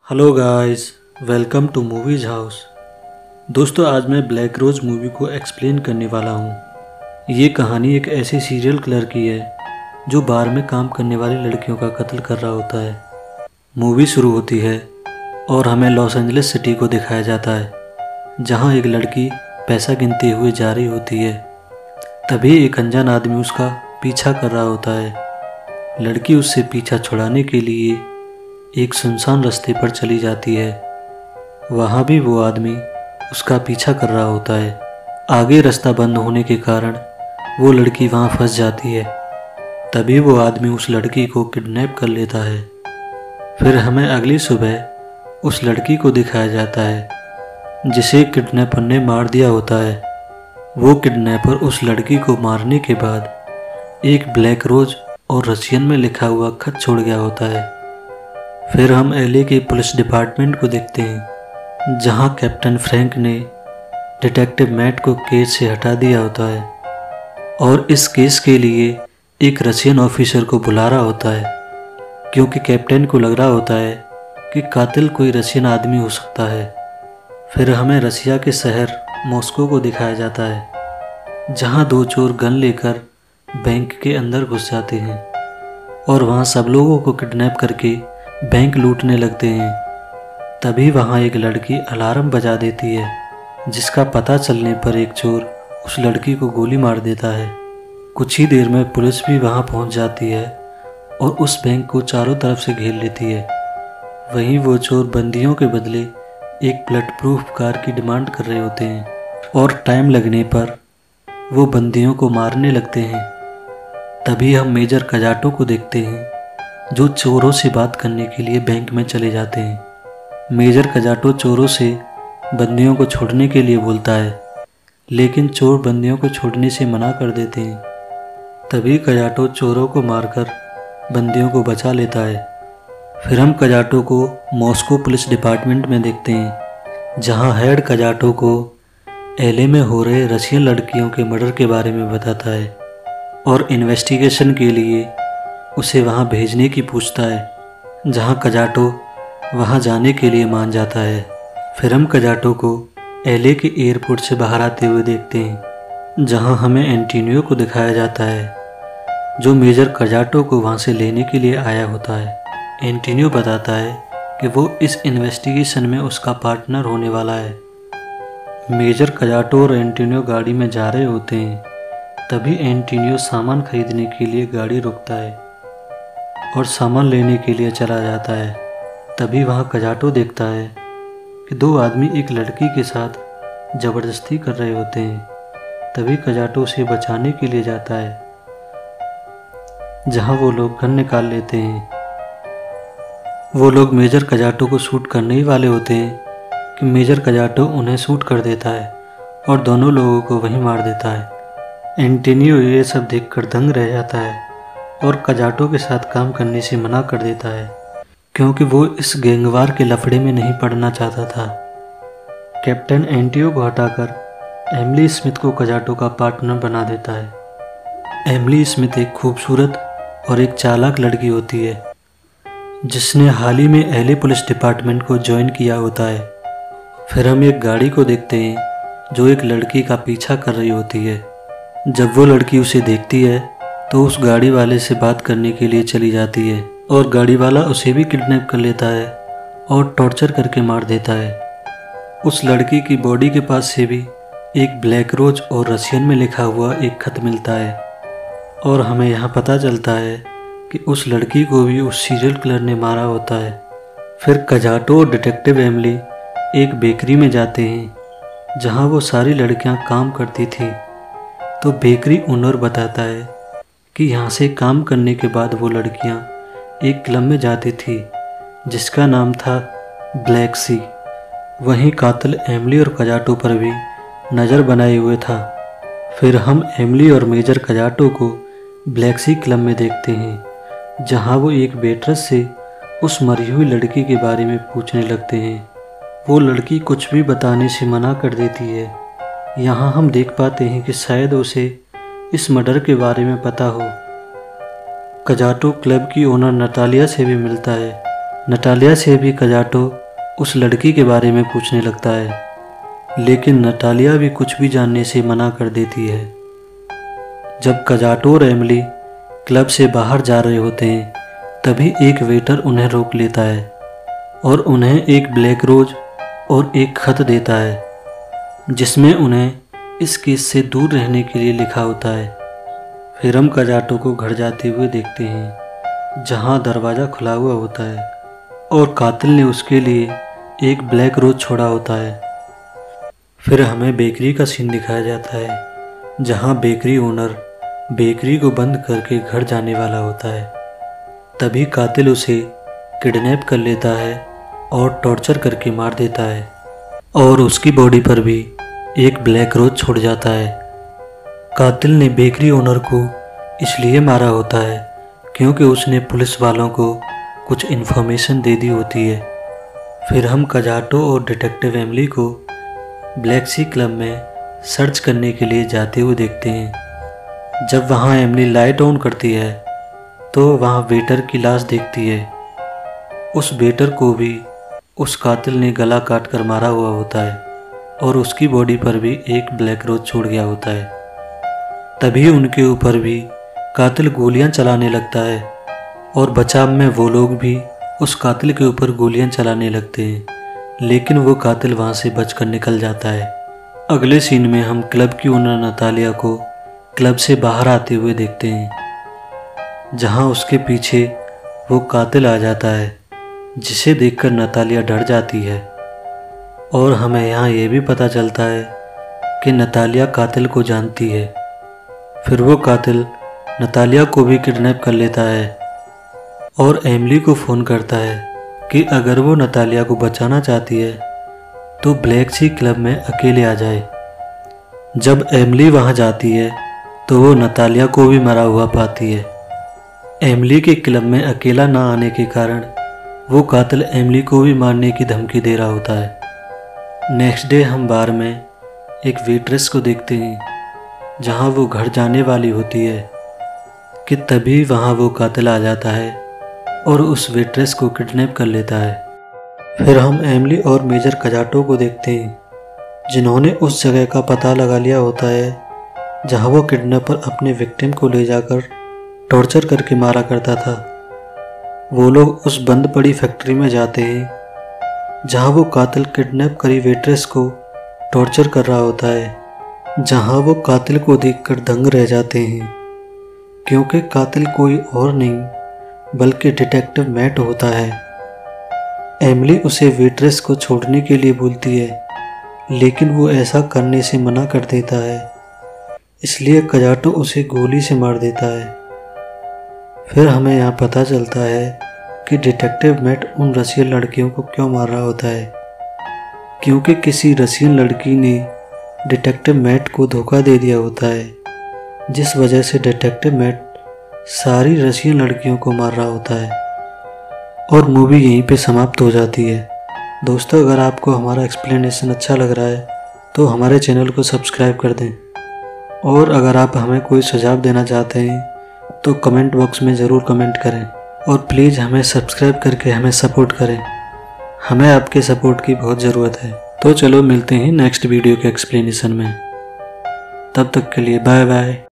Hello guys, welcome to movies house. दोस्तों, आज मैं ब्लैक रोज मूवी को एक्सप्लेन करने वाला हूँ। ये कहानी एक ऐसे सीरियल किलर की है जो बार में काम करने वाली लड़कियों का कत्ल कर रहा होता है। मूवी शुरू होती है और हमें लॉस एंजलिस सिटी को दिखाया जाता है, जहाँ एक लड़की पैसा गिनते हुए जा रही होती है। तभी एक अनजान आदमी उसका पीछा कर रहा होता है। लड़की उससे पीछा छुड़ाने के लिए एक सुनसान रास्ते पर चली जाती है। वहाँ भी वो आदमी उसका पीछा कर रहा होता है। आगे रास्ता बंद होने के कारण वो लड़की वहाँ फंस जाती है। तभी वो आदमी उस लड़की को किडनैप कर लेता है। फिर हमें अगली सुबह उस लड़की को दिखाया जाता है जिसे किडनैपर ने मार दिया होता है। वो किडनैपर उस लड़की को मारने के बाद एक ब्लैक रोज और रशियन में लिखा हुआ खत छोड़ गया होता है। फिर हम एलए के पुलिस डिपार्टमेंट को देखते हैं, जहां कैप्टन फ्रैंक ने डिटेक्टिव मैट को केस से हटा दिया होता है और इस केस के लिए एक रशियन ऑफिसर को बुला रहा होता है, क्योंकि कैप्टन को लग रहा होता है कि कातिल कोई रशियन आदमी हो सकता है। फिर हमें रसिया के शहर मॉस्को को दिखाया जाता है, जहां दो चोर गन लेकर बैंक के अंदर घुस जाते हैं और वहां सब लोगों को किडनैप करके बैंक लूटने लगते हैं। तभी वहाँ एक लड़की अलार्म बजा देती है, जिसका पता चलने पर एक चोर उस लड़की को गोली मार देता है। कुछ ही देर में पुलिस भी वहाँ पहुँच जाती है और उस बैंक को चारों तरफ से घेर लेती है। वहीं वो चोर बंदियों के बदले एक ब्लड प्रूफ कार की डिमांड कर रहे होते हैं और टाइम लगने पर वो बंदियों को मारने लगते हैं। तभी हम मेजर कजाटो को देखते हैं, जो चोरों से बात करने के लिए बैंक में चले जाते हैं। मेजर कजाटो चोरों से बंदियों को छोड़ने के लिए बोलता है, लेकिन चोर बंदियों को छोड़ने से मना कर देते हैं। तभी कजाटो चोरों को मारकर बंदियों को बचा लेता है। फिर हम कजाटो को मॉस्को पुलिस डिपार्टमेंट में देखते हैं, जहां हेड कजाटो को एलए में हो रहे रशियन लड़कियों के मर्डर के बारे में बताता है और इन्वेस्टिगेशन के लिए उसे वहां भेजने की पूछता है, जहां कजाटो वहां जाने के लिए मान जाता है। फिर हम कजाटो को एलए के एयरपोर्ट से बाहर आते हुए देखते हैं, जहां हमें एंटोनियो को दिखाया जाता है, जो मेजर कजाटो को वहां से लेने के लिए आया होता है। एंटोनियो बताता है कि वो इस इन्वेस्टिगेशन में उसका पार्टनर होने वाला है। मेजर कजाटो और एंटोनियो गाड़ी में जा रहे होते हैं। तभी एंटोनियो सामान खरीदने के लिए गाड़ी रोकता है और सामान लेने के लिए चला जाता है। तभी वहाँ कजाटो देखता है कि दो आदमी एक लड़की के साथ ज़बरदस्ती कर रहे होते हैं। तभी कजाटो उसे बचाने के लिए जाता है, जहाँ वो लोग गन निकाल लेते हैं। वो लोग मेजर कजाटो को शूट करने ही वाले होते हैं कि मेजर कजाटो उन्हें शूट कर देता है और दोनों लोगों को वहीं मार देता है। एंटोनियो ये सब देखकर दंग रह जाता है और कजाटो के साथ काम करने से मना कर देता है, क्योंकि वो इस गैंगवार के लफड़े में नहीं पड़ना चाहता था। कैप्टन एंटियो को हटाकर एमिली स्मिथ को कजाटो का पार्टनर बना देता है। एमिली स्मिथ एक खूबसूरत और एक चालाक लड़की होती है, जिसने हाल ही में एलए पुलिस डिपार्टमेंट को ज्वाइन किया होता है। फिर हम एक गाड़ी को देखते हैं जो एक लड़की का पीछा कर रही होती है। जब वो लड़की उसे देखती है तो उस गाड़ी वाले से बात करने के लिए चली जाती है और गाड़ी वाला उसे भी किडनैप कर लेता है और टॉर्चर करके मार देता है। उस लड़की की बॉडी के पास से भी एक ब्लैक रोज और रशियन में लिखा हुआ एक खत मिलता है और हमें यहाँ पता चलता है कि उस लड़की को भी उस सीरियल किलर ने मारा होता है। फिर कजाटो और डिटेक्टिव एमिली एक बेकरी में जाते हैं, जहाँ वो सारी लड़कियाँ काम करती थी। तो बेकरी ओनर बताता है कि यहाँ से काम करने के बाद वो लड़कियाँ एक क्लब में जाती थी, जिसका नाम था ब्लैक सी। वहीं कातिल एमिली और कजाटो पर भी नज़र बनाए हुए था। फिर हम एमिली और मेजर कजाटो को ब्लैक सी क्लब में देखते हैं, जहाँ वो एक वेट्रेस से उस मरी हुई लड़की के बारे में पूछने लगते हैं। वो लड़की कुछ भी बताने से मना कर देती है। यहाँ हम देख पाते हैं कि शायद उसे इस मर्डर के बारे में पता हो। कजाटो क्लब की ओनर नतालिया से भी मिलता है नटालिया से भी कजाटो उस लड़की के बारे में पूछने लगता है, लेकिन नटालिया भी कुछ भी जानने से मना कर देती है। जब कजाटो और एमिली क्लब से बाहर जा रहे होते हैं, तभी एक वेटर उन्हें रोक लेता है और उन्हें एक ब्लैक रोज और एक खत देता है, जिसमें उन्हें इस केस से दूर रहने के लिए लिखा होता है। फिर हम कजाटो को घर जाते हुए देखते हैं, जहां दरवाज़ा खुला हुआ होता है और कातिल ने उसके लिए एक ब्लैक रोज छोड़ा होता है। फिर हमें बेकरी का सीन दिखाया जाता है, जहां बेकरी ओनर बेकरी को बंद करके घर जाने वाला होता है। तभी कातिल उसे किडनैप कर लेता है और टॉर्चर करके मार देता है और उसकी बॉडी पर भी एक ब्लैक रोज छोड़ जाता है। कातिल ने बेकरी ओनर को इसलिए मारा होता है क्योंकि उसने पुलिस वालों को कुछ इन्फॉर्मेशन दे दी होती है। फिर हम कजाटो और डिटेक्टिव एमिली को ब्लैक सी क्लब में सर्च करने के लिए जाते हुए देखते हैं। जब वहाँ एमिली लाइट ऑन करती है तो वहाँ वेटर की लाश देखती है। उस वेटर को भी उस कातिल ने गला काट कर मारा हुआ होता है और उसकी बॉडी पर भी एक ब्लैक रोज छोड़ गया होता है। तभी उनके ऊपर भी कातिल गोलियां चलाने लगता है और बचाव में वो लोग भी उस कातिल के ऊपर गोलियां चलाने लगते हैं, लेकिन वो कातिल वहाँ से बचकर निकल जाता है। अगले सीन में हम क्लब की ओनर नतालिया को क्लब से बाहर आते हुए देखते हैं, जहाँ उसके पीछे वो कातिल आ जाता है, जिसे देखकर नतालिया डर जाती है और हमें यहाँ ये भी पता चलता है कि नतालिया कातिल को जानती है। फिर वो कातिल नतालिया को भी किडनैप कर लेता है और एमिली को फ़ोन करता है कि अगर वो नतालिया को बचाना चाहती है तो ब्लैक सी क्लब में अकेले आ जाए। जब एमिली वहाँ जाती है तो वो नतालिया को भी मरा हुआ पाती है। एमिली के क्लब में अकेला ना आने के कारण वो कातिल एमिली को भी मारने की धमकी दे रहा होता है। नेक्स्ट डे हम बार में एक वेट्रेस को देखते हैं, जहाँ वो घर जाने वाली होती है कि तभी वहाँ वो कातिल आ जाता है और उस वेट्रेस को किडनैप कर लेता है। फिर हम एमिली और मेजर कजाटो को देखते हैं, जिन्होंने उस जगह का पता लगा लिया होता है जहाँ वो किडनैपर अपने विक्टिम को ले जाकर टॉर्चर करके मारा करता था। वो लोग उस बंद पड़ी फैक्ट्री में जाते हैं, जहाँ वो कातिल किडनैप करी वेट्रेस को टॉर्चर कर रहा होता है, जहाँ वो कातिल को देखकर दंग रह जाते हैं, क्योंकि कातिल कोई और नहीं बल्कि डिटेक्टिव मैट होता है। एमिली उसे वेट्रेस को छोड़ने के लिए बोलती है, लेकिन वो ऐसा करने से मना कर देता है, इसलिए कजाटो उसे गोली से मार देता है। फिर हमें यहाँ पता चलता है कि डिटेक्टिव मैट उन रशियन लड़कियों को क्यों मार रहा होता है, क्योंकि किसी रशियन लड़की ने डिटेक्टिव मैट को धोखा दे दिया होता है, जिस वजह से डिटेक्टिव मैट सारी रशियन लड़कियों को मार रहा होता है और मूवी यहीं पे समाप्त हो जाती है। दोस्तों, अगर आपको हमारा एक्सप्लेनेशन अच्छा लग रहा है तो हमारे चैनल को सब्सक्राइब कर दें, और अगर आप हमें कोई सुझाव देना चाहते हैं तो कमेंट बॉक्स में ज़रूर कमेंट करें और प्लीज़ हमें सब्सक्राइब करके हमें सपोर्ट करें। हमें आपके सपोर्ट की बहुत ज़रूरत है। तो चलो मिलते हैं नेक्स्ट वीडियो के एक्सप्लेनेशन में। तब तक के लिए बाय बाय।